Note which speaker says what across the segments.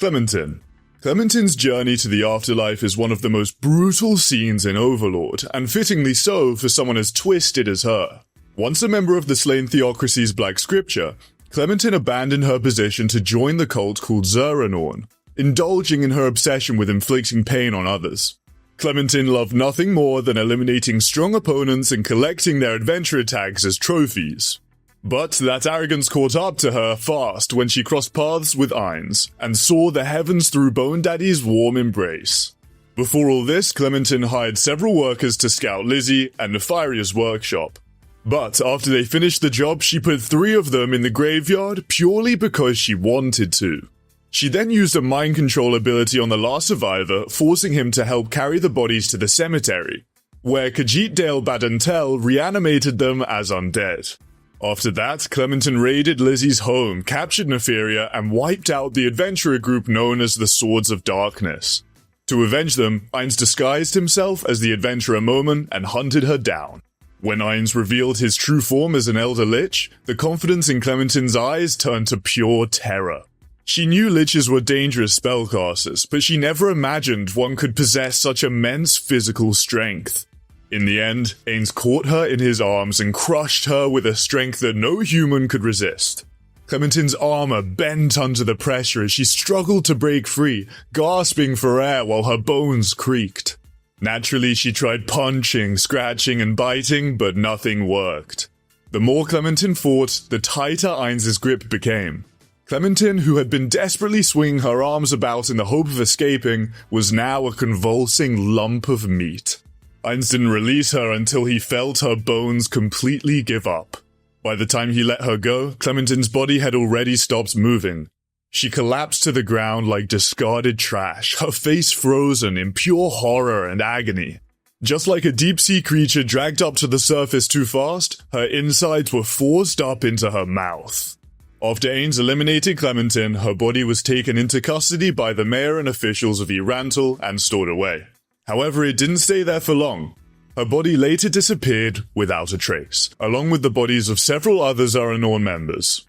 Speaker 1: Clementine. Clementine's journey to the afterlife is one of the most brutal scenes in Overlord, and fittingly so for someone as twisted as her. Once a member of the slain theocracy's Black Scripture, Clementine abandoned her position to join the cult called Zeranorn, indulging in her obsession with inflicting pain on others. Clementine loved nothing more than eliminating strong opponents and collecting their adventurer tags as trophies. But that arrogance caught up to her fast when she crossed paths with Ainz and saw the heavens through Bone Daddy's warm embrace. Before all this, Clementine hired several workers to scout Lizzie and Nefaria's workshop. But after they finished the job, she put 3 of them in the graveyard purely because she wanted to. She then used a mind control ability on the last survivor, forcing him to help carry the bodies to the cemetery, where Khajiit Dale Badantel reanimated them as undead. After that, Clementine raided Lizzie's home, captured Nefaria, and wiped out the adventurer group known as the Swords of Darkness. To avenge them, Ainz disguised himself as the adventurer Momon and hunted her down. When Ainz revealed his true form as an Elder Lich, the confidence in Clementine's eyes turned to pure terror. She knew Liches were dangerous spellcasters, but she never imagined one could possess such immense physical strength. In the end, Ainz caught her in his arms and crushed her with a strength that no human could resist. Clementine's armor bent under the pressure as she struggled to break free, gasping for air while her bones creaked. Naturally, she tried punching, scratching, and biting, but nothing worked. The more Clementine fought, the tighter Ainz's grip became. Clementine, who had been desperately swinging her arms about in the hope of escaping, was now a convulsing lump of meat. Ainz didn't release her until he felt her bones completely give up. By the time he let her go, Clementine's body had already stopped moving. She collapsed to the ground like discarded trash, her face frozen in pure horror and agony. Just like a deep-sea creature dragged up to the surface too fast, her insides were forced up into her mouth. After Ainz eliminated Clementine, her body was taken into custody by the mayor and officials of Erantal and stored away. However, it didn't stay there for long. Her body later disappeared without a trace, along with the bodies of several other Zeranorn members.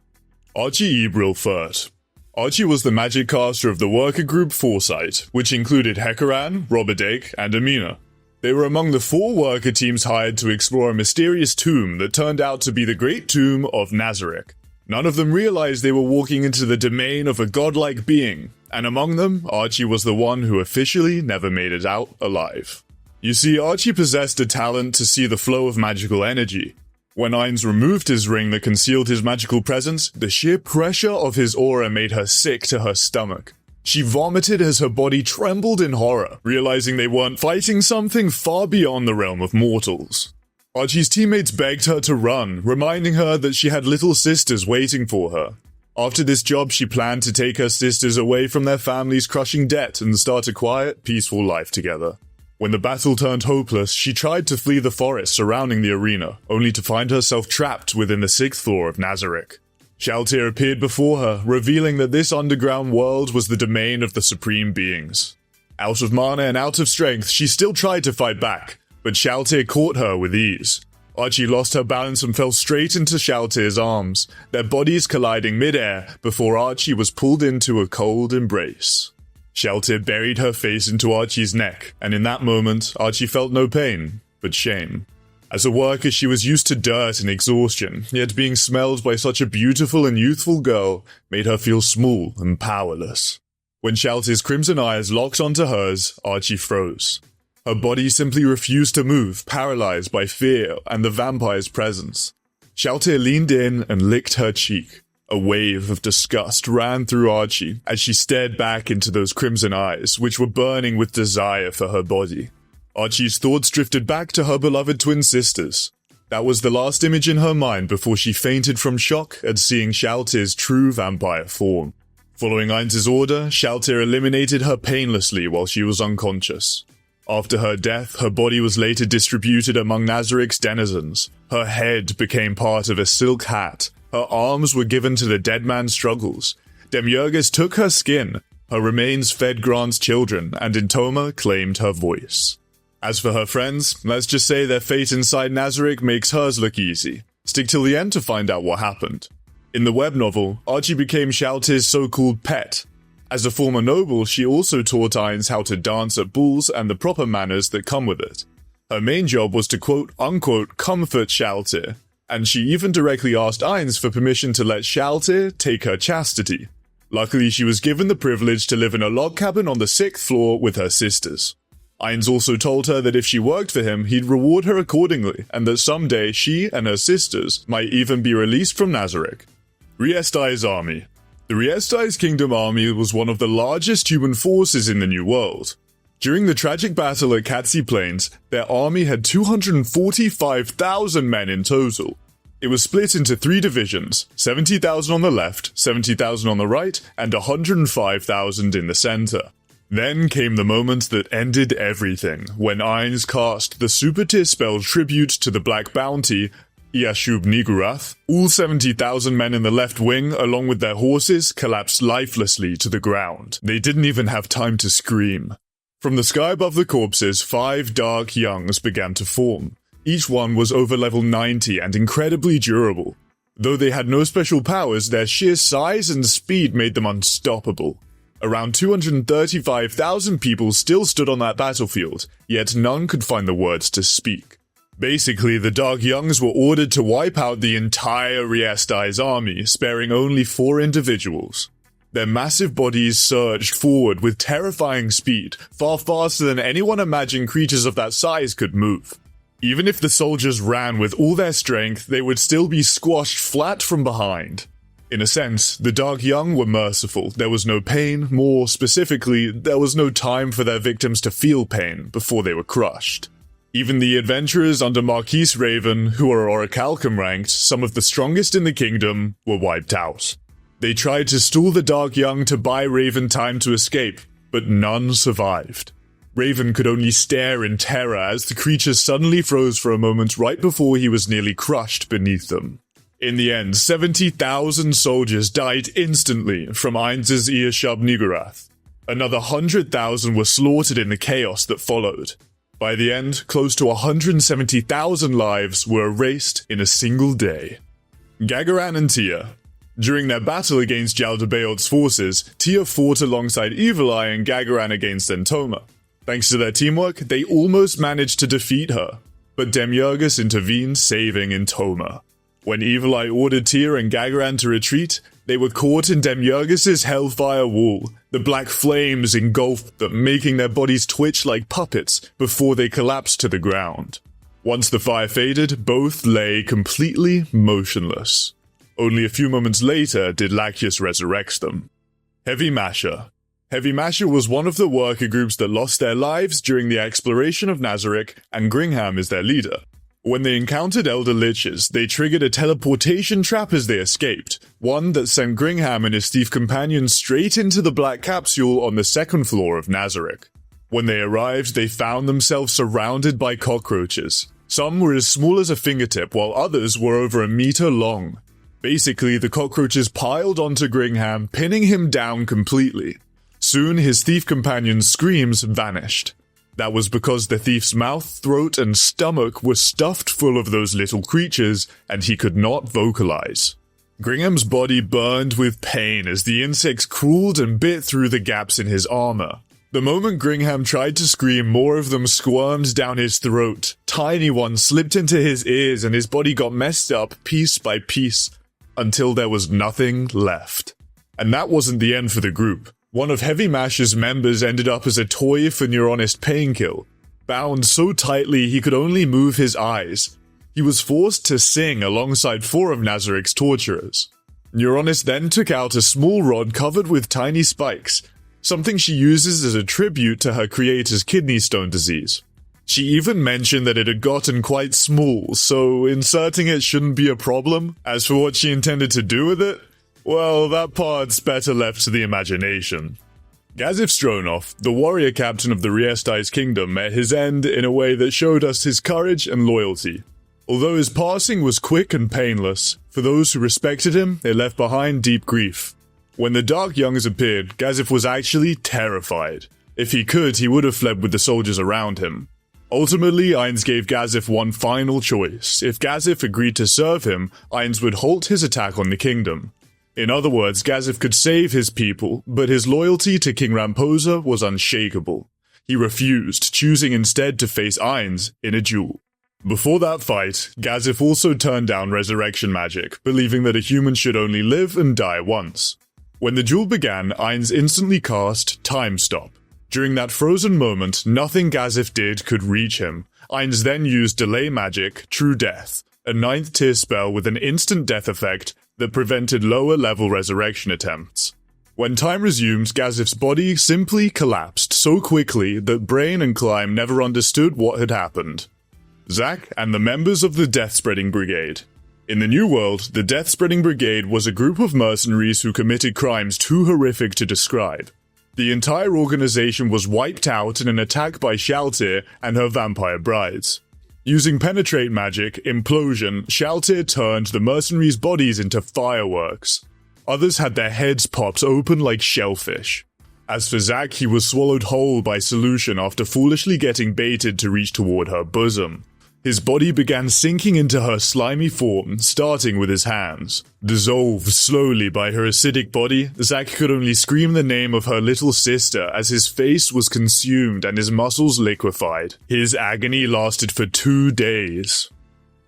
Speaker 1: Arche Ibrilfurt. Arche was the magic caster of the worker group Foresight, which included Hekaran, Roberdake, and Amina. They were among the 4 worker teams hired to explore a mysterious tomb that turned out to be the Great Tomb of Nazarek. None of them realized they were walking into the domain of a godlike being, and among them, Arche was the one who officially never made it out alive. You see, Arche possessed a talent to see the flow of magical energy. When Ainz removed his ring that concealed his magical presence, the sheer pressure of his aura made her sick to her stomach. She vomited as her body trembled in horror, realizing they weren't fighting something far beyond the realm of mortals. Arche's teammates begged her to run, reminding her that she had little sisters waiting for her. After this job, she planned to take her sisters away from their families' crushing debt and start a quiet, peaceful life together. When the battle turned hopeless, she tried to flee the forest surrounding the arena, only to find herself trapped within the 6th floor of Nazarek. Shalltear appeared before her, revealing that this underground world was the domain of the supreme beings. Out of mana and out of strength, she still tried to fight back, but Shalltear caught her with ease. Arche lost her balance and fell straight into Shalltear's arms, their bodies colliding mid-air before Arche was pulled into a cold embrace. Shalltear buried her face into Arche's neck, and in that moment, Arche felt no pain, but shame. As a worker, she was used to dirt and exhaustion, yet being smelled by such a beautiful and youthful girl made her feel small and powerless. When Shalltear's crimson eyes locked onto hers, Arche froze. Her body simply refused to move, paralyzed by fear and the vampire's presence. Shalltear leaned in and licked her cheek. A wave of disgust ran through Arche as she stared back into those crimson eyes, which were burning with desire for her body. Arche's thoughts drifted back to her beloved twin sisters. That was the last image in her mind before she fainted from shock at seeing Shalltear's true vampire form. Following Ainz's order, Shalltear eliminated her painlessly while she was unconscious. After her death, her body was later distributed among Nazarek's denizens. Her head became part of a silk hat. Her arms were given to the dead man's struggles. Demiurgus took her skin. Her remains fed Grant's children, and Intoma claimed her voice. As for her friends, let's just say their fate inside Nazarek makes hers look easy. Stick till the end to find out what happened. In the web novel, Arche became Shalltear's so-called pet. As a former noble, she also taught Ainz how to dance at balls and the proper manners that come with it. Her main job was to quote-unquote comfort Shalltear, and she even directly asked Ainz for permission to let Shalltear take her chastity. Luckily, she was given the privilege to live in a log cabin on the 6th floor with her sisters. Ainz also told her that if she worked for him, he'd reward her accordingly, and that someday she and her sisters might even be released from Nazarick. Re-Estize Army. The Re-Estize Kingdom army was one of the largest human forces in the New World. During the tragic battle at Khazit Plains, their army had 245,000 men in total. It was split into 3 divisions, 70,000 on the left, 70,000 on the right, and 105,000 in the center. Then came the moment that ended everything, when Ainz cast the super tier spell Tribute to the Black Bounty, Shub-Niggurath. All 70,000 men in the left wing, along with their horses, collapsed lifelessly to the ground. They didn't even have time to scream. From the sky above the corpses, 5 dark youngs began to form. Each one was over level 90 and incredibly durable. Though they had no special powers, their sheer size and speed made them unstoppable. Around 235,000 people still stood on that battlefield, yet none could find the words to speak. Basically, the Dark Youngs were ordered to wipe out the entire Re-Estize army, sparing only 4 individuals. Their massive bodies surged forward with terrifying speed, far faster than anyone imagined creatures of that size could move. Even if the soldiers ran with all their strength, they would still be squashed flat from behind. In a sense, the Dark Young were merciful. There was no pain, more specifically, there was no time for their victims to feel pain before they were crushed. Even the adventurers under Marquis Raven, who are Orichalcum ranked, some of the strongest in the kingdom, were wiped out. They tried to stall the Dark Young to buy Raven time to escape, but none survived. Raven could only stare in terror as the creature suddenly froze for a moment right before he was nearly crushed beneath them. In the end, 70,000 soldiers died instantly from Ainz's ear Shub-Niggurath. Another 100,000 were slaughtered in the chaos that followed. By the end, close to 170,000 lives were erased in a single day. Gagaran and Tia. During their battle against Jaldabaoth's forces, Tia fought alongside Evil Eye and Gagaran against Entoma. Thanks to their teamwork, they almost managed to defeat her, but Demiurgus intervened, saving Entoma. When Evil Eye ordered Tia and Gagaran to retreat, they were caught in Demiurgus's hellfire wall. The black flames engulfed them, making their bodies twitch like puppets before they collapsed to the ground. Once the fire faded, both lay completely motionless. Only a few moments later did Lachius resurrect them. Heavy Masher. Heavy Masher was one of the worker groups that lost their lives during the exploration of Nazarick, and Gringham is their leader. When they encountered Elder Liches, they triggered a teleportation trap as they escaped, one that sent Gringham and his thief companion straight into the black capsule on the 2nd floor of Nazarick. When they arrived, they found themselves surrounded by cockroaches. Some were as small as a fingertip, while others were over a meter long. Basically, the cockroaches piled onto Gringham, pinning him down completely. Soon, his thief companion's screams vanished. That was because the thief's mouth, throat, and stomach were stuffed full of those little creatures, and he could not vocalize. Gringham's body burned with pain as the insects crawled and bit through the gaps in his armor. The moment Gringham tried to scream, more of them squirmed down his throat. Tiny ones slipped into his ears, and his body got messed up piece by piece, until there was nothing left. And that wasn't the end for the group. One of Heavy Masher's members ended up as a toy for Neuronist Painkill. Bound so tightly he could only move his eyes. He was forced to sing alongside 4 of Nazarick's torturers. Neuronist then took out a small rod covered with tiny spikes, something she uses as a tribute to her creator's kidney stone disease. She even mentioned that it had gotten quite small, so inserting it shouldn't be a problem. As for what she intended to do with it, well, that part's better left to the imagination. Gazef Stronov, the warrior captain of the Re-Estize Kingdom, met his end in a way that showed us his courage and loyalty. Although his passing was quick and painless, for those who respected him, they left behind deep grief. When the Dark Youngs appeared, Gazef was actually terrified. If he could, he would have fled with the soldiers around him. Ultimately, Ainz gave Gazef one final choice. If Gazef agreed to serve him, Ainz would halt his attack on the kingdom. In other words, Gazef could save his people, but his loyalty to King Ramposa was unshakable. He refused, choosing instead to face Ainz in a duel. Before that fight, Gazef also turned down resurrection magic, believing that a human should only live and die once. When the duel began, Ainz instantly cast Time Stop. During that frozen moment, nothing Gazef did could reach him. Ainz then used delay magic, True Death, a 9th tier spell with an instant death effect that prevented lower level resurrection attempts. When time resumed, Gazef's body simply collapsed so quickly that Brain and Climb never understood what had happened. Zanac and the members of the Deathspreading Brigade. In the New World, the Deathspreading Brigade was a group of mercenaries who committed crimes too horrific to describe. The entire organization was wiped out in an attack by Shalltear and her vampire brides. Using penetrate magic, Implosion, Shalltear turned the mercenaries' bodies into fireworks. Others had their heads popped open like shellfish. As for Zanac, he was swallowed whole by Solution after foolishly getting baited to reach toward her bosom. His body began sinking into her slimy form, starting with his hands. Dissolved slowly by her acidic body, Zanac could only scream the name of her little sister as his face was consumed and his muscles liquefied. His agony lasted for 2 days.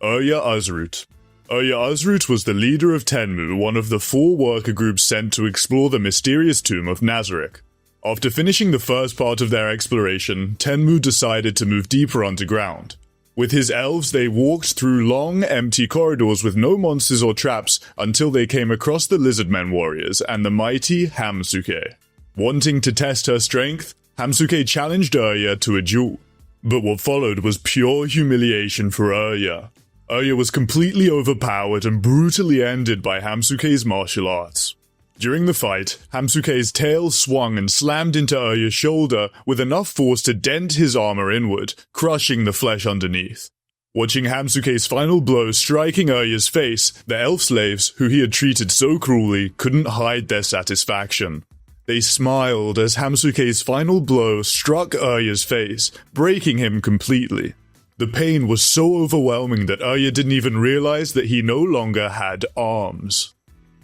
Speaker 1: Erya Uzruth. Erya Uzruth was the leader of Tenmu, one of the 4 worker groups sent to explore the mysterious tomb of Nazarick. After finishing the first part of their exploration, Tenmu decided to move deeper underground. With his elves, they walked through long, empty corridors with no monsters or traps until they came across the Lizardmen warriors and the mighty Hamsuke. Wanting to test her strength, Hamsuke challenged Erya to a duel. But what followed was pure humiliation for Erya. Erya was completely overpowered and brutally ended by Hamsuke's martial arts. During the fight, Hamsuke's tail swung and slammed into Erya's shoulder with enough force to dent his armor inward, crushing the flesh underneath. Watching Hamsuke's final blow striking Erya's face, the elf slaves, who he had treated so cruelly, couldn't hide their satisfaction. They smiled as Hamsuke's final blow struck Erya's face, breaking him completely. The pain was so overwhelming that Erya didn't even realize that he no longer had arms.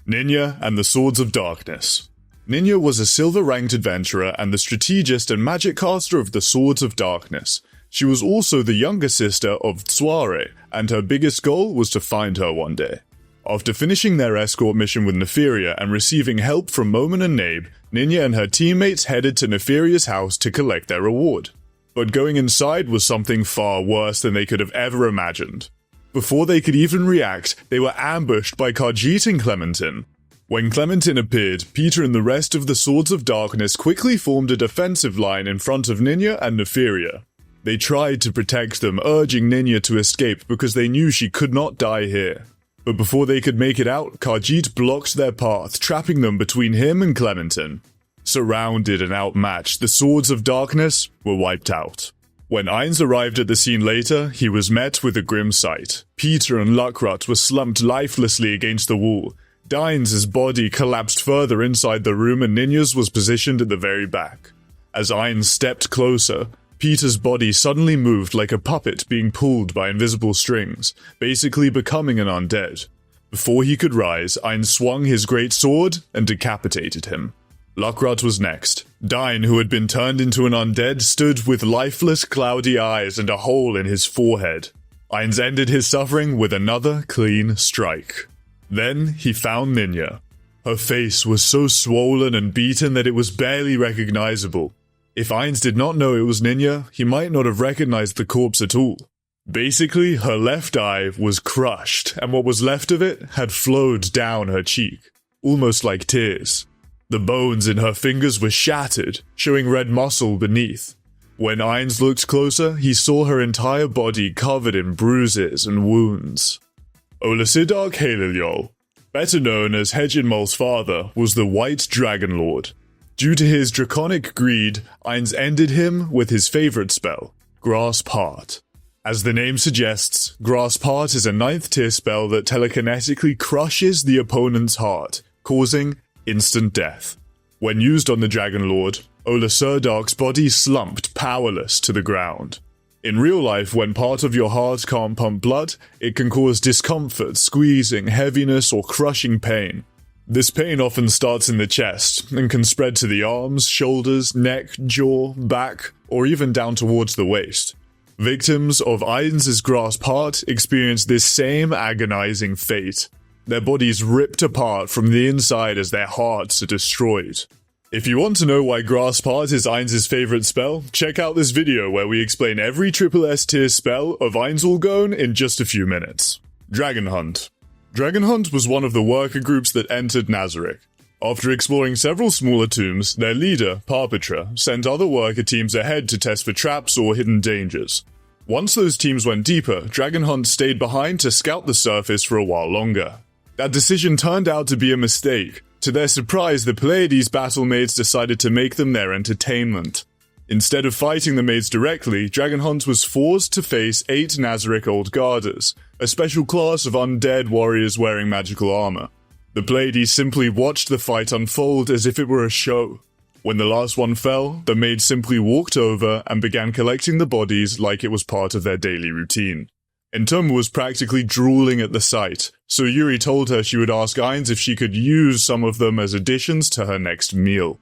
Speaker 1: Ninja and the Swords of Darkness. Ninja was a silver-ranked adventurer and the strategist and magic caster of the Swords of Darkness. She was also the younger sister of Tsuare, and her biggest goal was to find her one day. After finishing their escort mission with Neferia and receiving help from Momin and Nabe, Ninja and her teammates headed to Neferia's house to collect their reward. But going inside was something far worse than they could have ever imagined. Before they could even react, they were ambushed by Khajiit and Clementine. When Clementine appeared, Peter and the rest of the Swords of Darkness quickly formed a defensive line in front of Ninja and Neferia. They tried to protect them, urging Ninja to escape because they knew she could not die here. But before they could make it out, Khajiit blocked their path, trapping them between him and Clementine. Surrounded and outmatched, the Swords of Darkness were wiped out. When Ainz arrived at the scene later, he was met with a grim sight. Peter and Luckrut were slumped lifelessly against the wall. Ainz's body collapsed further inside the room and Ninja's was positioned at the very back. As Ainz stepped closer, Peter's body suddenly moved like a puppet being pulled by invisible strings, basically becoming an undead. Before he could rise, Ainz swung his great sword and decapitated him. Luckrut was next. Dain, who had been turned into an undead, stood with lifeless, cloudy eyes and a hole in his forehead. Ainz ended his suffering with another clean strike. Then he found Ninja. Her face was so swollen and beaten that it was barely recognizable. If Ainz did not know it was Ninja, he might not have recognized the corpse at all. Basically, her left eye was crushed, and what was left of it had flowed down her cheek, almost like tears. The bones in her fingers were shattered, showing red muscle beneath. When Ainz looked closer, he saw her entire body covered in bruises and wounds. Olasidark Haliliol, better known as Hejinmol's father, was the White Dragon Lord. Due to his draconic greed, Ainz ended him with his favorite spell, Grasp Heart. As the name suggests, Grasp Heart is a 9th tier spell that telekinetically crushes the opponent's heart, causing instant death. When used on the Dragon Lord, Olasidark's body slumped powerless to the ground. In real life, when part of your heart can't pump blood, it can cause discomfort, squeezing, heaviness, or crushing pain. This pain often starts in the chest and can spread to the arms, shoulders, neck, jaw, back, or even down towards the waist. Victims of Ainz's grasp heart experience this same agonizing fate. Their bodies ripped apart from the inside as their hearts are destroyed. If you want to know why Grasp Heart is Ainz's favorite spell, check out this video where we explain every S tier spell of Ainz Ooal Gown in just a few minutes. Dragon Hunt. Dragon Hunt was one of the worker groups that entered Nazarick. After exploring several smaller tombs, their leader, Parpitra, sent other worker teams ahead to test for traps or hidden dangers. Once those teams went deeper, Dragon Hunt stayed behind to scout the surface for a while longer. That decision turned out to be a mistake. To their surprise, the Pleiades battle maids decided to make them their entertainment. Instead of fighting the maids directly, Dragon Hunt was forced to face 8 Nazarick Old Guarders, a special class of undead warriors wearing magical armor. The Pleiades simply watched the fight unfold as if it were a show. When the last one fell, the maids simply walked over and began collecting the bodies like it was part of their daily routine. Entoma was practically drooling at the sight, so Yuri told her she would ask Ainz if she could use some of them as additions to her next meal.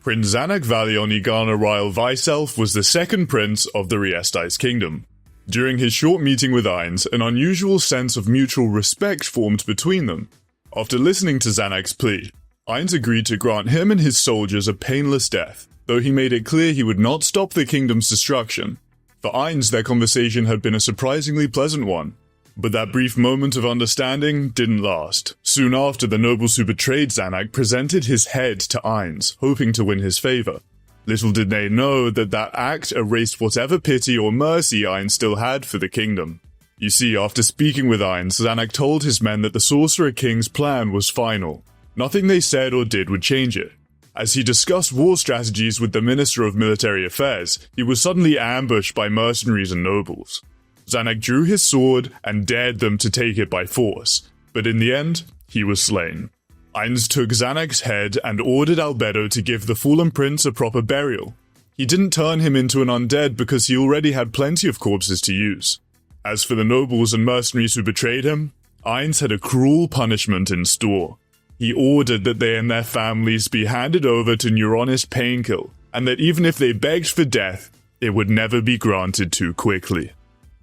Speaker 1: Prince Zanac Valion Igana Ryle Vicelf was the second prince of the Re-Estize Kingdom. During his short meeting with Ainz, an unusual sense of mutual respect formed between them. After listening to Zanac's plea, Ainz agreed to grant him and his soldiers a painless death, though he made it clear he would not stop the kingdom's destruction. For Ainz, their conversation had been a surprisingly pleasant one. But that brief moment of understanding didn't last. Soon after, the nobles who betrayed Zanac presented his head to Ainz, hoping to win his favor. Little did they know that that act erased whatever pity or mercy Ainz still had for the kingdom. You see, after speaking with Ainz, Zanac told his men that the Sorcerer King's plan was final. Nothing they said or did would change it. As he discussed war strategies with the Minister of Military Affairs, he was suddenly ambushed by mercenaries and nobles. Zanac drew his sword and dared them to take it by force, but in the end, he was slain. Ainz took Zanac's head and ordered Albedo to give the fallen prince a proper burial. He didn't turn him into an undead because he already had plenty of corpses to use. As for the nobles and mercenaries who betrayed him, Ainz had a cruel punishment in store. He ordered that they and their families be handed over to Neuronis Painkill, and that even if they begged for death, it would never be granted too quickly.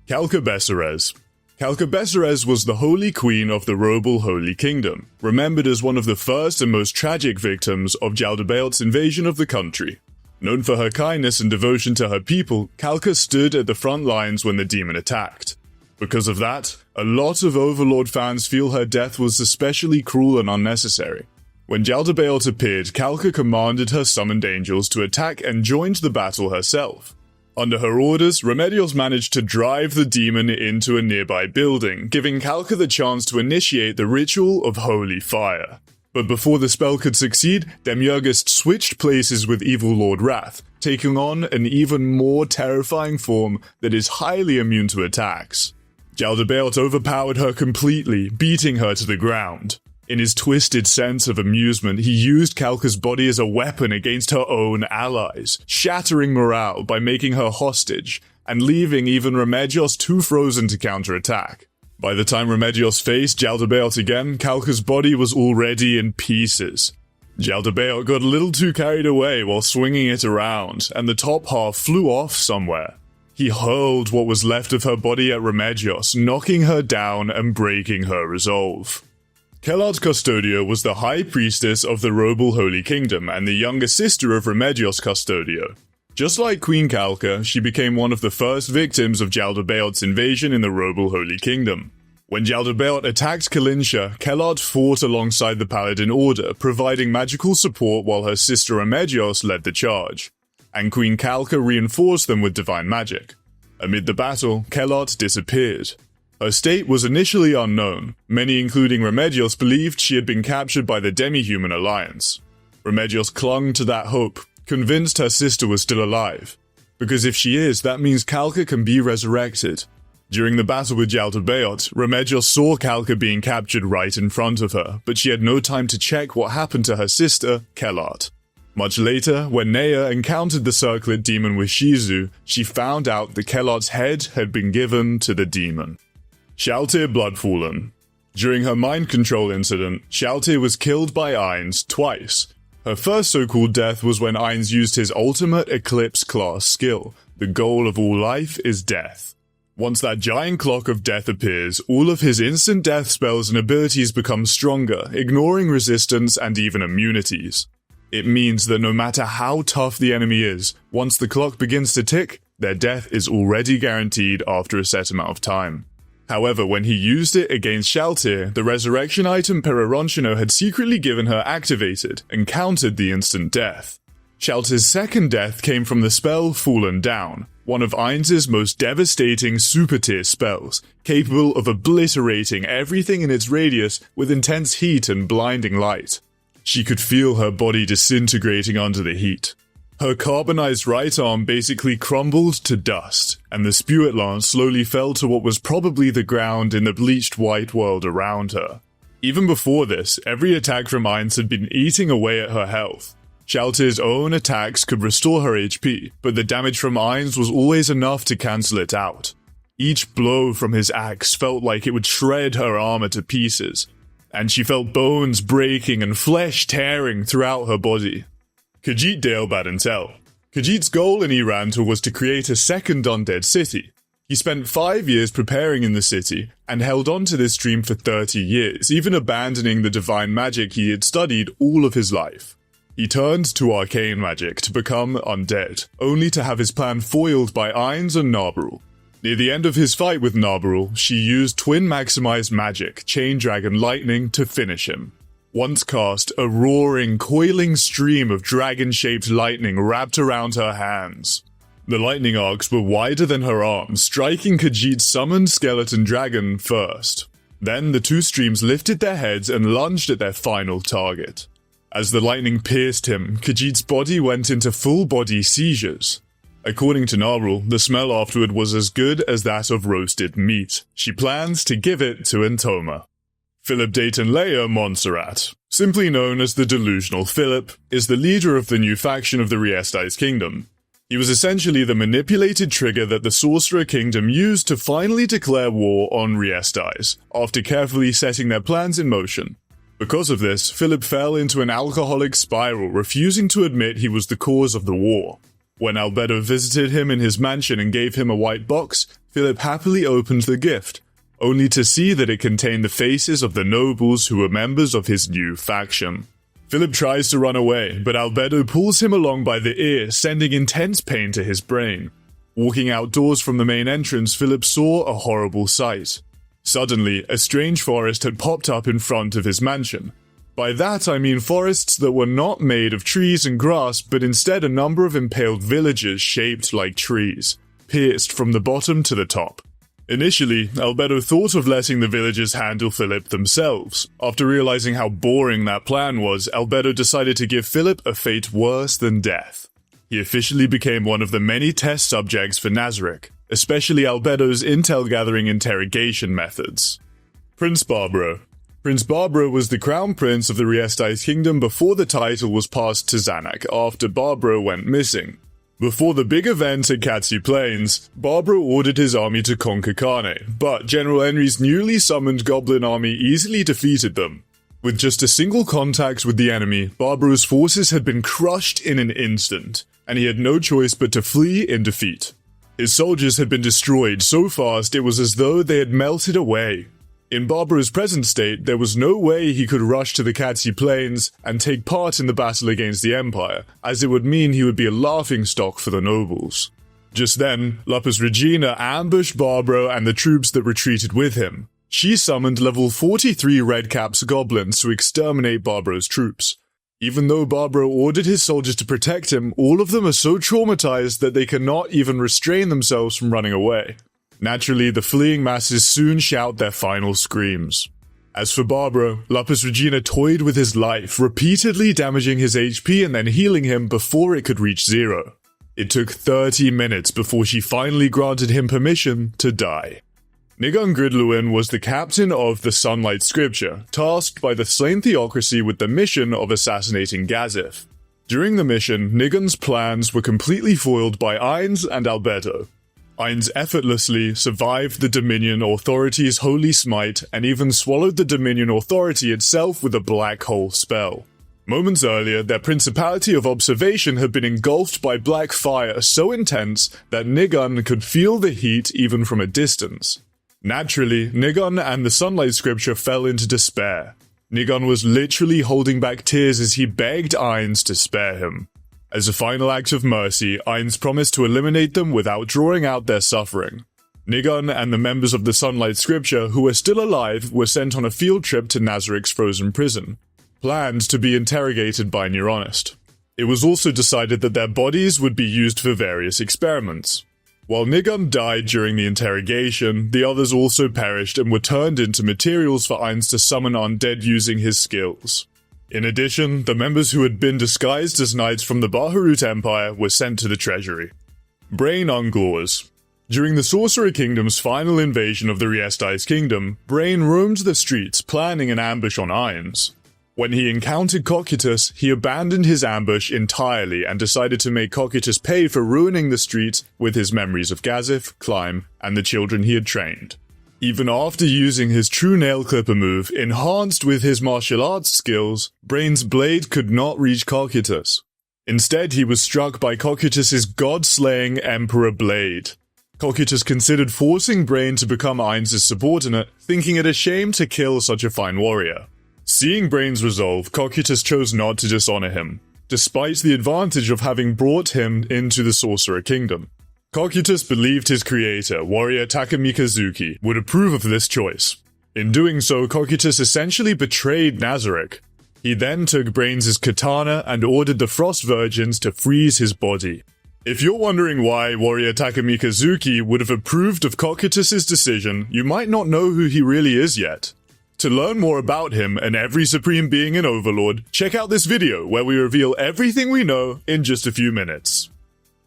Speaker 1: Calca Besserez. Calca Besserez was the Holy Queen of the Roble Holy Kingdom, remembered as one of the first and most tragic victims of Jaldabaoth's invasion of the country. Known for her kindness and devotion to her people, Calca stood at the front lines when the demon attacked. Because of that, a lot of Overlord fans feel her death was especially cruel and unnecessary. When Jaldabaoth appeared, Calca commanded her summoned angels to attack and joined the battle herself. Under her orders, Remedios managed to drive the demon into a nearby building, giving Calca the chance to initiate the ritual of holy fire. But before the spell could succeed, Demiurgist switched places with Evil Lord Wrath, taking on an even more terrifying form that is highly immune to attacks. Jaldabaoth overpowered her completely, beating her to the ground. In his twisted sense of amusement, he used Calca's body as a weapon against her own allies, shattering morale by making her hostage, and leaving even Remedios too frozen to counterattack. By the time Remedios faced Jaldabaoth again, Calca's body was already in pieces. Jaldabaoth got a little too carried away while swinging it around, and the top half flew off somewhere. He hurled what was left of her body at Remedios, knocking her down and breaking her resolve. Kelart Custodio was the High Priestess of the Roble Holy Kingdom and the younger sister of Remedios Custodio. Just like Queen Calca, she became one of the first victims of Jaldabaoth's invasion in the Roble Holy Kingdom. When Jaldabaoth attacked Kalinsha, Kelart fought alongside the Paladin Order, providing magical support while her sister Remedios led the charge. And Queen Calca reinforced them with divine magic. Amid the battle, Kelart disappeared. Her state was initially unknown. Many, including Remedios, believed she had been captured by the Demi-Human Alliance. Remedios clung to that hope, convinced her sister was still alive. Because if she is, that means Calca can be resurrected. During the battle with Jaldabaoth, Remedios saw Calca being captured right in front of her, but she had no time to check what happened to her sister, Kelart. Much later, when Nea encountered the circlet demon with Shizu, she found out that Kelart's head had been given to the demon. Shalltear Bloodfallen. During her mind control incident, Shalltear was killed by Ainz twice. Her first so-called death was when Ainz used his ultimate Eclipse class skill. The goal of all life is death. Once that giant clock of death appears, all of his instant death spells and abilities become stronger, ignoring resistance and even immunities. It means that no matter how tough the enemy is, once the clock begins to tick, their death is already guaranteed after a set amount of time. However, when he used it against Shalltear, the resurrection item Pereronchino had secretly given her activated and countered the instant death. Shalltear's second death came from the spell Fallen Down, one of Ainz's most devastating super-tier spells, capable of obliterating everything in its radius with intense heat and blinding light. She could feel her body disintegrating under the heat. Her carbonized right arm basically crumbled to dust, and the Spewit Lance slowly fell to what was probably the ground in the bleached white world around her. Even before this, every attack from Ainz had been eating away at her health. Shalltear's own attacks could restore her HP, but the damage from Ainz was always enough to cancel it out. Each blow from his axe felt like it would shred her armor to pieces, and she felt bones breaking and flesh tearing throughout her body. Khajiit Dale bad intel. Khajiit's goal in Erantor was to create a second undead city. He spent 5 years preparing in the city, and held on to this dream for 30 years, even abandoning the divine magic he had studied all of his life. He turned to arcane magic to become undead, only to have his plan foiled by Ainz and Narbarul. Near the end of his fight with Narbarul, she used twin-maximized magic, Chain Dragon Lightning, to finish him. Once cast, a roaring, coiling stream of dragon-shaped lightning wrapped around her hands. The lightning arcs were wider than her arms, striking Khajiit's summoned skeleton dragon first. Then the two streams lifted their heads and lunged at their final target. As the lightning pierced him, Khajiit's body went into full-body seizures. According to Narbarul, the smell afterward was as good as that of roasted meat. She plans to give it to Entoma. Philip Dayton Leia Montserrat, simply known as the Delusional Philip, is the leader of the new faction of the Re-Estize Kingdom. He was essentially the manipulated trigger that the Sorcerer Kingdom used to finally declare war on Re-Estize, after carefully setting their plans in motion. Because of this, Philip fell into an alcoholic spiral, refusing to admit he was the cause of the war. When Albedo visited him in his mansion and gave him a white box, Philip happily opened the gift, only to see that it contained the faces of the nobles who were members of his new faction. Philip tries to run away, but Albedo pulls him along by the ear, sending intense pain to his brain. Walking outdoors from the main entrance, Philip saw a horrible sight. Suddenly, a strange forest had popped up in front of his mansion. By that I mean forests that were not made of trees and grass, but instead a number of impaled villagers shaped like trees, pierced from the bottom to the top. Initially, Albedo thought of letting the villagers handle Philip themselves. After realizing how boring that plan was, Albedo decided to give Philip a fate worse than death. He officially became one of the many test subjects for Nazarick, especially Albedo's intel-gathering interrogation methods. Prince Barbro. Prince Barbro was the crown prince of the Re-Estize Kingdom before the title was passed to Zanac after Barbro went missing. Before the big event at Katsi Plains, Barbro ordered his army to conquer Karne, but General Henry's newly summoned goblin army easily defeated them. With just a single contact with the enemy, Barbro's forces had been crushed in an instant, and he had no choice but to flee in defeat. His soldiers had been destroyed so fast it was as though they had melted away. In Barbro's present state, there was no way he could rush to the Katsi Plains and take part in the battle against the Empire, as it would mean he would be a laughingstock for the nobles. Just then, Lapis Regina ambushed Barbro and the troops that retreated with him. She summoned level 43 Redcaps goblins to exterminate Barbro's troops. Even though Barbro ordered his soldiers to protect him, all of them are so traumatized that they cannot even restrain themselves from running away. Naturally, the fleeing masses soon shout their final screams. As for Barbro, Lapis Regina toyed with his life, repeatedly damaging his HP and then healing him before it could reach 0. It took 30 minutes before she finally granted him permission to die. Nigun Gridluin was the captain of the Sunlight Scripture, tasked by the Slain Theocracy with the mission of assassinating Gazef. During the mission, Nigun's plans were completely foiled by Ainz and Albedo. Ainz effortlessly survived the Dominion Authority's Holy Smite and even swallowed the Dominion Authority itself with a black hole spell. Moments earlier, their Principality of Observation had been engulfed by black fire so intense that Nigun could feel the heat even from a distance. Naturally, Nigun and the Sunlight Scripture fell into despair. Nigun was literally holding back tears as he begged Ainz to spare him. As a final act of mercy, Ainz promised to eliminate them without drawing out their suffering. Nigun and the members of the Sunlight Scripture who were still alive were sent on a field trip to Nazaric's frozen prison, planned to be interrogated by Neuronist. It was also decided that their bodies would be used for various experiments. While Nigun died during the interrogation, the others also perished and were turned into materials for Ainz to summon undead using his skills. In addition, the members who had been disguised as knights from the Baharut Empire were sent to the treasury. Brain Unglaus. During the Sorcerer Kingdom's final invasion of the Re-Estize Kingdom, Brain roamed the streets planning an ambush on Ainz. When he encountered Cocytus, he abandoned his ambush entirely and decided to make Cocytus pay for ruining the streets with his memories of Gazef, Claen, and the children he had trained. Even after using his true nail clipper move, enhanced with his martial arts skills, Brain's blade could not reach Cocytus. Instead, he was struck by Cocytus's god-slaying Emperor Blade. Cocytus considered forcing Brain to become Ainz's subordinate, thinking it a shame to kill such a fine warrior. Seeing Brain's resolve, Cocytus chose not to dishonor him, despite the advantage of having brought him into the Sorcerer Kingdom. Cocytus believed his creator, warrior Takamikazuki, would approve of this choice. In doing so, Cocytus essentially betrayed Nazarick. He then took Brains' katana and ordered the Frost Virgins to freeze his body. If you're wondering why warrior Takamikazuki would have approved of Cocytus' decision, you might not know who he really is yet. To learn more about him and every supreme being in Overlord, check out this video where we reveal everything we know in just a few minutes.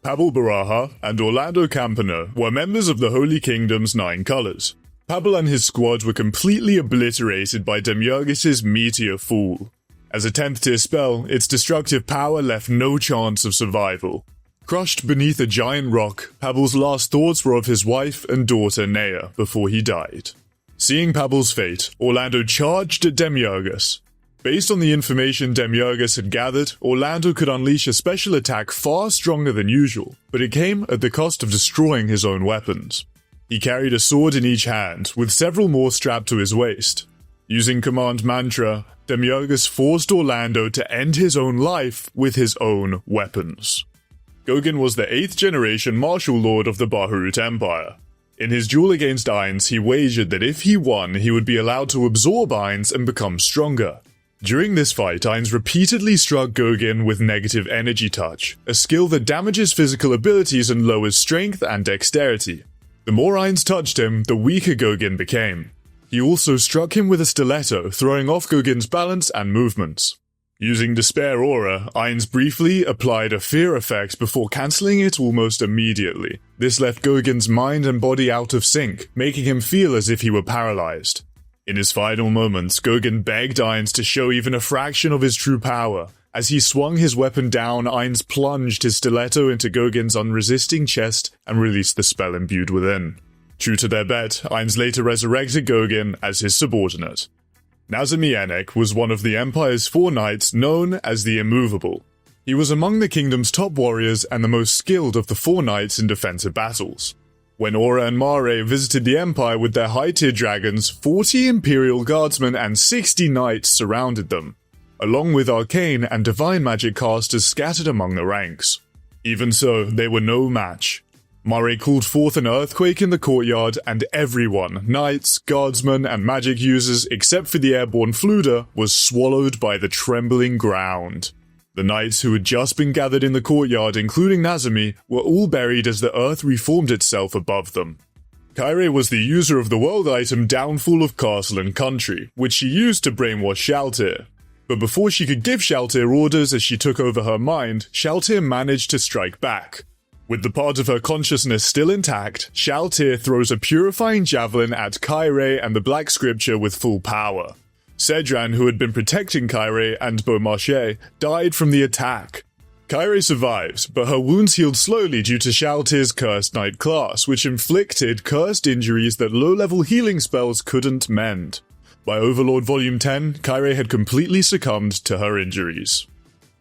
Speaker 1: Pavel Baraha and Orlando Campano were members of the Holy Kingdom's 9 colors. Pavel and his squad were completely obliterated by Demiurgus' Meteor Fall. As a 10th tier spell, its destructive power left no chance of survival. Crushed beneath a giant rock, Pavel's last thoughts were of his wife and daughter Nea before he died. Seeing Pavel's fate, Orlando charged at Demiurgus. Based on the information Demiurgus had gathered, Orlando could unleash a special attack far stronger than usual, but it came at the cost of destroying his own weapons. He carried a sword in each hand, with several more strapped to his waist. Using command mantra, Demiurgus forced Orlando to end his own life with his own weapons. Gogin was the 8th generation martial lord of the Baharut Empire. In his duel against Ainz, he wagered that if he won, he would be allowed to absorb Ainz and become stronger. During this fight, Ainz repeatedly struck Gogin with negative energy touch, a skill that damages physical abilities and lowers strength and dexterity. The more Ainz touched him, the weaker Gogin became. He also struck him with a stiletto, throwing off Gogin's balance and movements. Using Despair Aura, Ainz briefly applied a fear effect before cancelling it almost immediately. This left Gogin's mind and body out of sync, making him feel as if he were paralyzed. In his final moments, Gogin begged Ainz to show even a fraction of his true power. As he swung his weapon down, Ainz plunged his stiletto into Gogin's unresisting chest and released the spell imbued within. True to their bet, Ainz later resurrected Gogin as his subordinate. Nazam was one of the Empire's 4 knights known as the Immovable. He was among the kingdom's top warriors and the most skilled of the 4 knights in defensive battles. When Aura and Mare visited the Empire with their high-tier dragons, 40 Imperial Guardsmen and 60 knights surrounded them, along with arcane and divine magic casters scattered among the ranks. Even so, they were no match. Mare called forth an earthquake in the courtyard, and everyone, knights, guardsmen, and magic users except for the airborne Fluder, was swallowed by the trembling ground. The knights who had just been gathered in the courtyard, including Nazami, were all buried as the earth reformed itself above them. Kaire was the user of the world item Downfall of Castle and Country, which she used to brainwash Shalltear. But before she could give Shalltear orders as she took over her mind, Shalltear managed to strike back. With the part of her consciousness still intact, Shalltear throws a purifying javelin at Kaire and the Black Scripture with full power. Cedran, who had been protecting Kaire and Beaumarchais, died from the attack. Kaire survived, but her wounds healed slowly due to Shalltear's Cursed Knight class, which inflicted cursed injuries that low-level healing spells couldn't mend. By Overlord Volume 10, Kaire had completely succumbed to her injuries.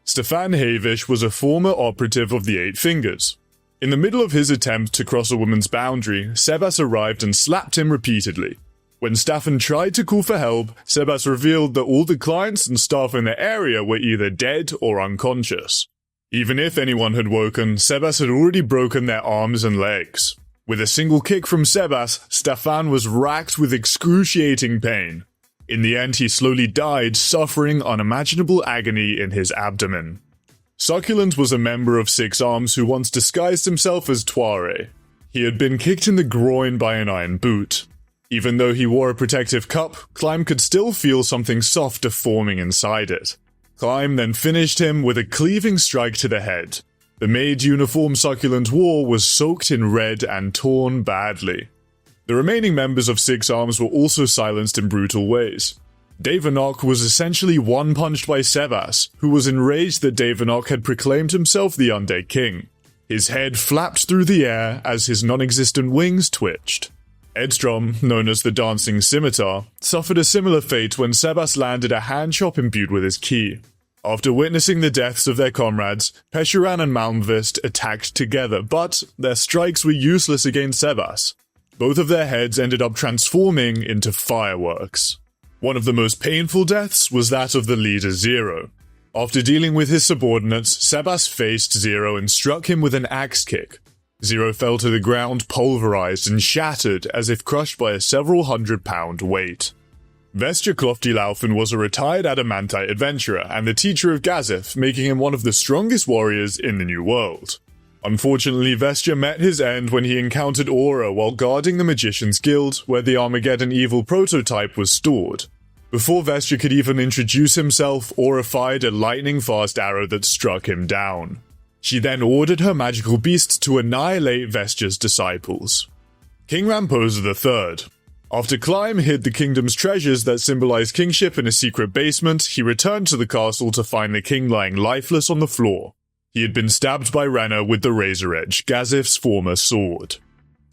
Speaker 1: Staffan Heivish was a former operative of the Eight Fingers. In the middle of his attempt to cross a woman's boundary, Sebas arrived and slapped him repeatedly. When Staffan tried to call for help, Sebas revealed that all the clients and staff in the area were either dead or unconscious. Even if anyone had woken, Sebas had already broken their arms and legs. With a single kick from Sebas, Staffan was racked with excruciating pain. In the end, he slowly died, suffering unimaginable agony in his abdomen. Succulent was a member of Six Arms who once disguised himself as Tuare. He had been kicked in the groin by an iron boot. Even though he wore a protective cup, Claen could still feel something softer forming inside it. Claen then finished him with a cleaving strike to the head. The maid uniform Succulent wore was soaked in red and torn badly. The remaining members of Six Arms were also silenced in brutal ways. Zanac was essentially one-punched by Sebas, who was enraged that Zanac had proclaimed himself the Undead King. His head flapped through the air as his non-existent wings twitched. Edstrom, known as the Dancing Scimitar, suffered a similar fate when Sebas landed a hand chop imbued with his ki. After witnessing the deaths of their comrades, Peshuran and Malmvist attacked together, but their strikes were useless against Sebas. Both of their heads ended up transforming into fireworks. One of the most painful deaths was that of the leader Zero. After dealing with his subordinates, Sebas faced Zero and struck him with an axe kick. Zero fell to the ground pulverized and shattered as if crushed by a several hundred-pound weight. Vesture Claen was a retired adamantite adventurer and the teacher of Gazef, making him one of the strongest warriors in the New World. Unfortunately, Vesture met his end when he encountered Aura while guarding the Magician's Guild, where the Armageddon Evil prototype was stored. Before Vesture could even introduce himself, Aura fired a lightning-fast arrow that struck him down. She then ordered her magical beast to annihilate Vesture's disciples. King Ramposa III. After Claen hid the kingdom's treasures that symbolized kingship in a secret basement, he returned to the castle to find the king lying lifeless on the floor. He had been stabbed by Renna with the Razor Edge, Gazef's former sword.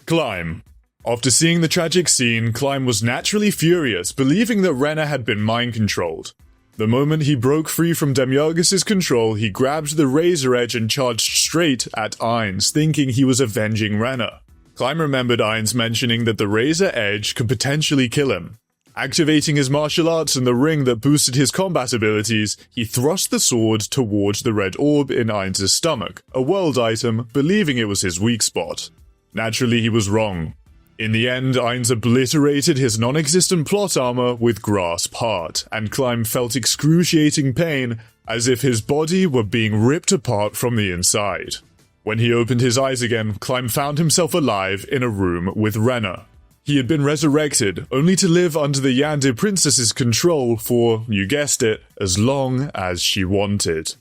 Speaker 1: Claen. After seeing the tragic scene, Claen was naturally furious, believing that Renna had been mind-controlled. The moment he broke free from Demiurgus' control, he grabbed the Razor Edge and charged straight at Ainz, thinking he was avenging Renna. Claen remembered Ainz mentioning that the Razor Edge could potentially kill him. Activating his martial arts and the ring that boosted his combat abilities, he thrust the sword towards the red orb in Ainz's stomach, a world item, believing it was his weak spot. Naturally, he was wrong. In the end, Ainz obliterated his non-existent plot armor with Grasp Heart, and Claen felt excruciating pain as if his body were being ripped apart from the inside. When he opened his eyes again, Claen found himself alive in a room with Renna. He had been resurrected, only to live under the Yandere princess's control for, you guessed it, as long as she wanted.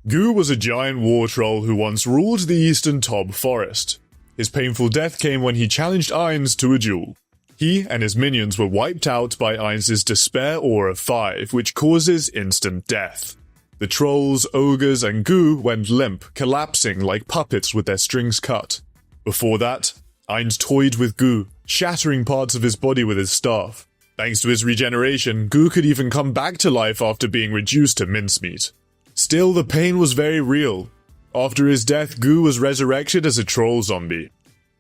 Speaker 1: Gu was a giant war troll who once ruled the eastern Tob Forest. His painful death came when he challenged Ainz to a duel. He and his minions were wiped out by Ainz's Despair Aura 5, which causes instant death. The trolls, ogres, and Gu went limp, collapsing like puppets with their strings cut. Before that, Ainz toyed with Gu, shattering parts of his body with his staff. Thanks to his regeneration, Gu could even come back to life after being reduced to mincemeat. Still, the pain was very real. After his death, Gu was resurrected as a troll zombie.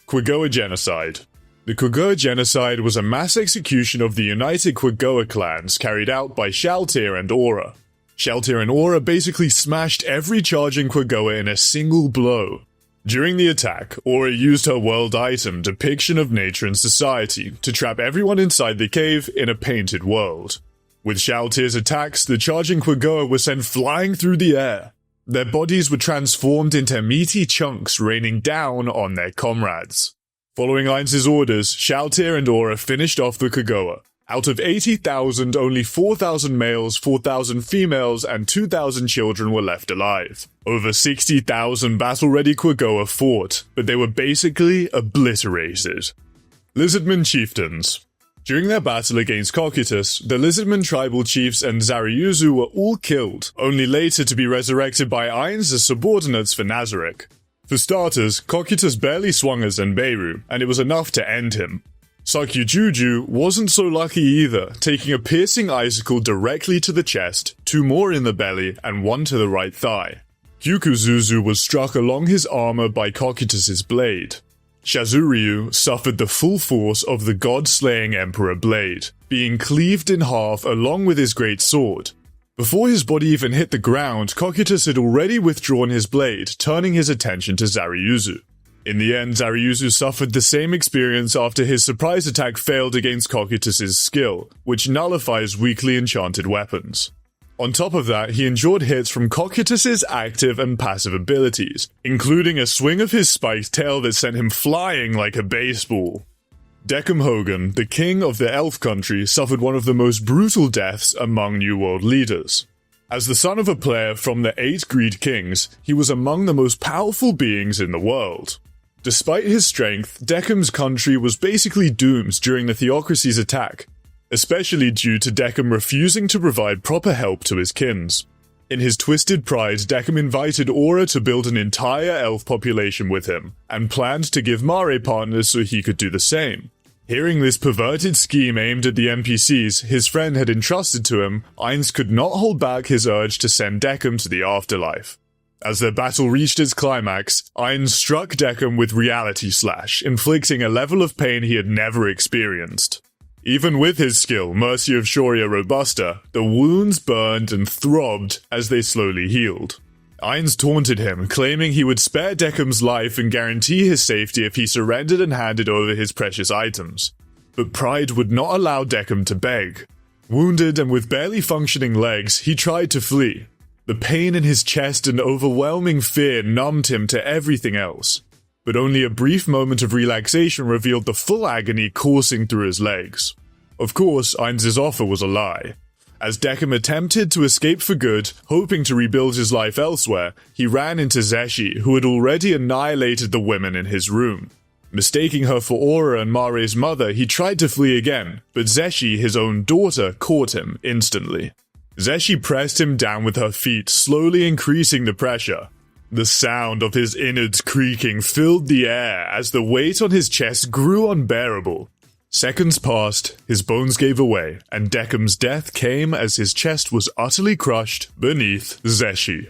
Speaker 1: Quagoa Genocide. The Quagoa Genocide was a mass execution of the united Quagoa clans carried out by Shalltear and Aura. Shalltear and Aura basically smashed every charging Quagoa in a single blow. During the attack, Aura used her world item, Depiction of Nature and Society, to trap everyone inside the cave in a painted world. With Shalltear's attacks, the charging Quagoa were sent flying through the air. Their bodies were transformed into meaty chunks raining down on their comrades. Following Ainz's orders, Shalltear and Aura finished off the Quagoa. Out of 80,000, only 4,000 males, 4,000 females, and 2,000 children were left alive. Over 60,000 battle-ready Quagoa fought, but they were basically obliterated. Lizardmen Chieftains. During their battle against Cocytus, the Lizardman tribal chiefs and Zariuzu were all killed, only later to be resurrected by Ainz as subordinates for Nazarick. For starters, Cocytus barely swung as Zenbeiru, and it was enough to end him. Sakyujuju wasn't so lucky either, taking a piercing icicle directly to the chest, 2 more in the belly, and 1 to the right thigh. Gyukuzuzu was struck along his armor by Cocytus's blade. Shazuryu suffered the full force of the god-slaying Emperor blade, being cleaved in half along with his great sword. Before his body even hit the ground, Cocytus had already withdrawn his blade, turning his attention to Zariuzu. In the end, Zariuzu suffered the same experience after his surprise attack failed against Cocytus's skill, which nullifies weakly enchanted weapons. On top of that, he endured hits from Cocytus's active and passive abilities, including a swing of his spiked tail that sent him flying like a baseball. Decem Hogan, the king of the elf country, suffered one of the most brutal deaths among New World leaders. As the son of a player from the 8 Greed Kings, he was among the most powerful beings in the world. Despite his strength, Decem's country was basically doomed during the Theocracy's attack, especially due to Decem refusing to provide proper help to his kins. In his twisted pride, Decem invited Aura to build an entire elf population with him, and planned to give Mare partners so he could do the same. Hearing this perverted scheme aimed at the NPCs his friend had entrusted to him, Ainz could not hold back his urge to send Decem to the afterlife. As their battle reached its climax, Ainz struck Decem with Reality Slash, inflicting a level of pain he had never experienced. Even with his skill, Mercy of Shoria Robusta, the wounds burned and throbbed as they slowly healed. Ainz taunted him, claiming he would spare Decem's life and guarantee his safety if he surrendered and handed over his precious items. But pride would not allow Decem to beg. Wounded and with barely functioning legs, he tried to flee. The pain in his chest and overwhelming fear numbed him to everything else. But only a brief moment of relaxation revealed the full agony coursing through his legs. Of course, Ainz's offer was a lie. As Decem attempted to escape for good, hoping to rebuild his life elsewhere, he ran into Zeshi, who had already annihilated the women in his room. Mistaking her for Aura and Mare's mother, he tried to flee again, but Zeshi, his own daughter, caught him instantly. Zeshi pressed him down with her feet, slowly increasing the pressure. The sound of his innards creaking filled the air as the weight on his chest grew unbearable. Seconds passed, his bones gave away, and Decem's death came as his chest was utterly crushed beneath Zeshi.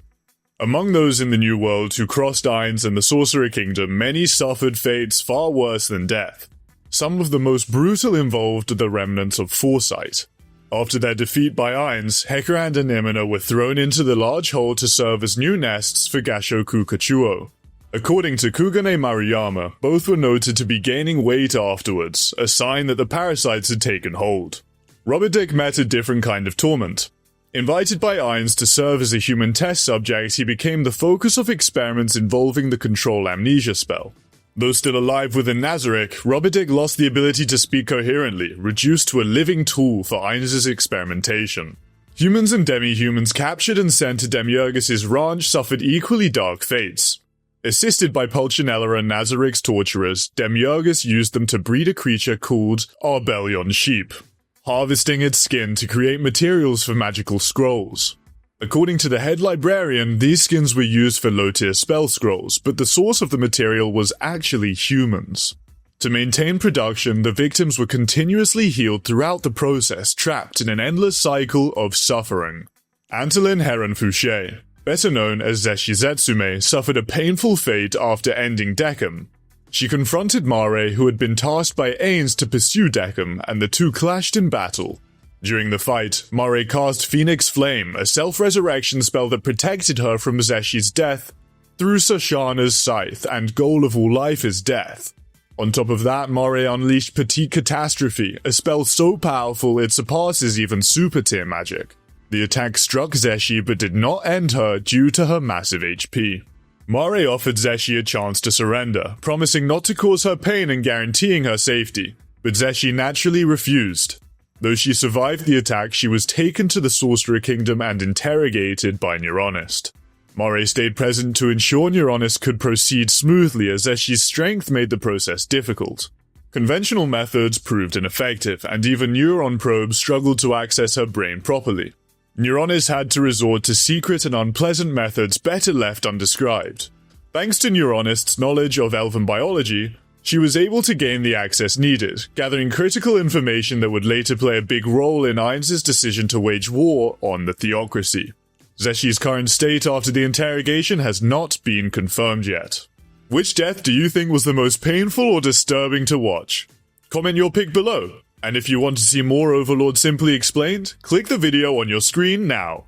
Speaker 1: Among those in the New World who crossed Ainz and the Sorcerer Kingdom, many suffered fates far worse than death. Some of the most brutal involved the remnants of Foresight. After their defeat by Ainz, Hekarand and Imina were thrown into the large hole to serve as new nests for Gashoku Kachuo. According to Kugane Maruyama, both were noted to be gaining weight afterwards, a sign that the parasites had taken hold. Robidic met a different kind of torment. Invited by Ainz to serve as a human test subject, he became the focus of experiments involving the Control Amnesia spell. Though still alive within Nazarick, Robidic lost the ability to speak coherently, reduced to a living tool for Ainz's experimentation. Humans and demi-humans captured and sent to Demiurgus's ranch suffered equally dark fates. Assisted by Pulcinella and Nazarick's torturers, Demiurgus used them to breed a creature called Arbelion Sheep, harvesting its skin to create materials for magical scrolls. According to the head librarian, these skins were used for low-tier spell scrolls, but the source of the material was actually humans. To maintain production, the victims were continuously healed throughout the process, trapped in an endless cycle of suffering. Antolin Heron Fouché, better known as Zeshi Zetsume, suffered a painful fate after ending Decem. She confronted Mare, who had been tasked by Ainz to pursue Decem, and the two clashed in battle. During the fight, Mare cast Phoenix Flame, a self-resurrection spell that protected her from Zeshi's death, through Soshana's scythe, and goal of all life is death. On top of that, Mare unleashed Petite Catastrophe, a spell so powerful it surpasses even super-tier magic. The attack struck Zeshi but did not end her due to her massive HP. Mare offered Zeshi a chance to surrender, promising not to cause her pain and guaranteeing her safety, but Zeshi naturally refused. Though she survived the attack, she was taken to the Sorcerer Kingdom and interrogated by Neuronist. Mare stayed present to ensure Neuronist could proceed smoothly as Zeshi's strength made the process difficult. Conventional methods proved ineffective, and even neuron probes struggled to access her brain properly. Neuronis had to resort to secret and unpleasant methods better left undescribed. Thanks to Neuronist's knowledge of elven biology, she was able to gain the access needed, gathering critical information that would later play a big role in Ainz's decision to wage war on the Theocracy. Zeshi's current state after the interrogation has not been confirmed yet. Which death do you think was the most painful or disturbing to watch? Comment your pick below, and if you want to see more Overlord Simply Explained, click the video on your screen now.